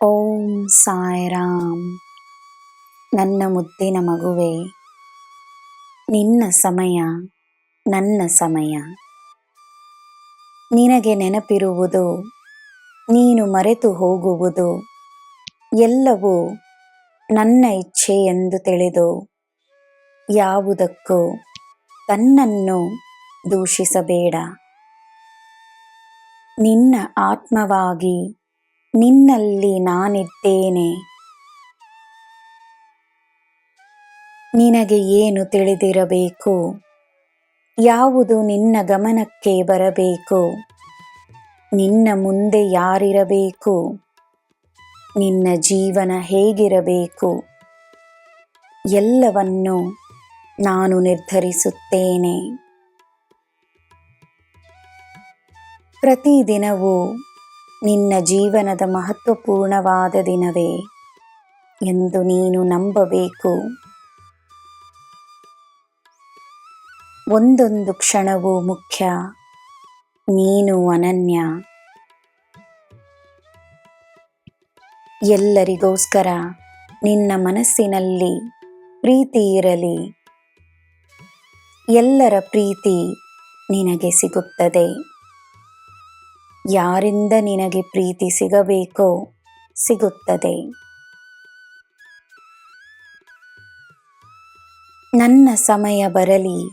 ಓಂ ಸಾಯಿರಾಮ್. ನನ್ನ ಮುದ್ದಿನ ಮಗುವೆ, ನಿನ್ನ ಸಮಯ ನನ್ನ ಸಮಯ. ನಿನಗೆ ನೆನಪಿರುವುದು, ನೀನು ಮರೆತು ಹೋಗುವುದು ಎಲ್ಲವೂ ನನ್ನ ಇಚ್ಛೆ ಎಂದು ತಿಳಿದು ಯಾವುದಕ್ಕೂ ತನ್ನನ್ನು ದೂಷಿಸಬೇಡ. ನಿನ್ನ ಆತ್ಮವಾಗಿ ನಿನ್ನಲ್ಲಿ ನಾನಿದ್ದೇನೆ. ನಿನಗೆ ಏನು ತಿಳಿದಿರಬೇಕು, ಯಾವುದು ನಿನ್ನ ಗಮನಕ್ಕೆ ಬರಬೇಕು, ನಿನ್ನ ಮುಂದೆ ಯಾರಿರಬೇಕು, ನಿನ್ನ ಜೀವನ ಹೇಗಿರಬೇಕು, ಎಲ್ಲವನ್ನು ನಾನು ನಿರ್ಧರಿಸುತ್ತೇನೆ. ಪ್ರತಿದಿನವೂ ನಿನ್ನ ಜೀವನದ ಮಹತ್ವಪೂರ್ಣವಾದ ದಿನವೇ ಎಂದು ನೀನು ನಂಬಬೇಕು. ಒಂದೊಂದು ಕ್ಷಣವೂ ಮುಖ್ಯ, ನೀನು ಅನನ್ಯ. ಎಲ್ಲರಿಗೋಸ್ಕರ ನಿನ್ನ ಮನಸ್ಸಿನಲ್ಲಿ ಪ್ರೀತಿ ಇರಲಿ. ಎಲ್ಲರ ಪ್ರೀತಿ ನಿನಗೆ ಸಿಗುತ್ತದೆ. ಯಾರಿಂದ ನಿನಗೆ ಪ್ರೀತಿ ಸಿಗಬೇಕೋ ಸಿಗುತ್ತದೆ. ನನ್ನ ಸಮಯ ಬರಲಿ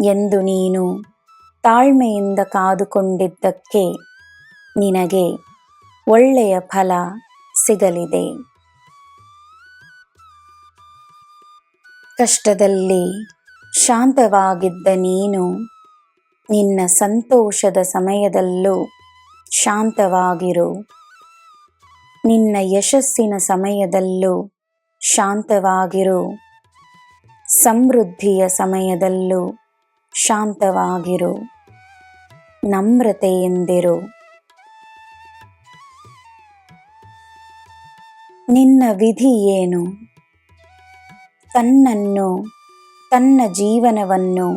ಎಂದು ನೀನು ತಾಳ್ಮೆಯಿಂದ ಕಾದುಕೊಂಡಿದ್ದಕ್ಕೆ ನಿನಗೆ ಒಳ್ಳೆಯ ಫಲ ಸಿಗಲಿದೆ. ಕಷ್ಟದಲ್ಲಿ ಶಾಂತವಾಗಿದ್ದ ನೀನು ನಿನ್ನ ಸಂತೋಷದ ಸಮಯದಲ್ಲೂ ಶಾಂತವಾಗಿರು. ನಿನ್ನ ಯಶಸ್ಸಿನ ಸಮಯದಲ್ಲೂ ಶಾಂತವಾಗಿರು. ಸಮೃದ್ಧಿಯ ಸಮಯದಲ್ಲೂ ಶಾಂತವಾಗಿರು. ನಮ್ರತೆಯಿಂದಿರು. ನಿನ್ನ ವಿಧಿ ಏನು? ತನ್ನನ್ನು, ತನ್ನ ಜೀವನವನ್ನು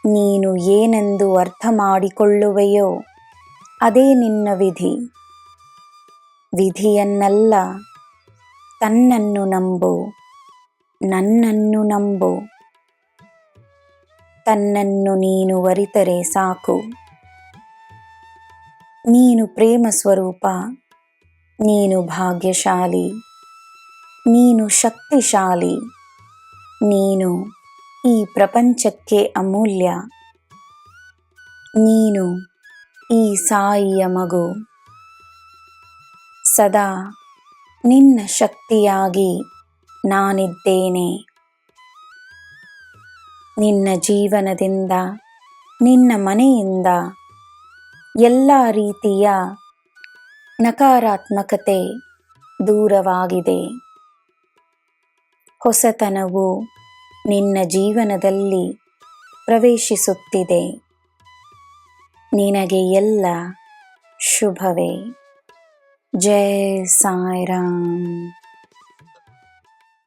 ನೀನು ಏನೆಂದು ಅರ್ಥ ಮಾಡಿಕೊಳ್ಳುವೆಯೋ ಅದೇ ನಿನ್ನ ವಿಧಿ. ವಿಧಿಯನ್ನಲ್ಲ, ತನ್ನನ್ನು ನಂಬು, ನನ್ನನ್ನು ನಂಬು. ತನ್ನನ್ನು ನೀನು ಅರಿತರೆ ಸಾಕು. ನೀನು ಪ್ರೇಮ ಸ್ವರೂಪ, ನೀನು ಭಾಗ್ಯಶಾಲಿ, ನೀನು ಶಕ್ತಿಶಾಲಿ, ನೀನು ಈ ಪ್ರಪಂಚಕ್ಕೆ ಅಮೂಲ್ಯ. ನೀನು ಈ ಸಾಯಿಯ ಮಗು. ಸದಾ ನಿನ್ನ ಶಕ್ತಿಯಾಗಿ ನಾನಿದ್ದೇನೆ. ನಿನ್ನ ಜೀವನದಿಂದ, ನಿನ್ನ ಮನೆಯಿಂದ ಎಲ್ಲ ರೀತಿಯ ನಕಾರಾತ್ಮಕತೆ ದೂರವಾಗಿದೆ. ಹೊಸತನವು ನಿನ್ನ ಜೀವನದಲ್ಲಿ ಪ್ರವೇಶಿಸುತ್ತಿದೆ. ನಿನಗೆ ಎಲ್ಲ ಶುಭವೇ. ಜೈ ಸಾಯಿರಾಮ್.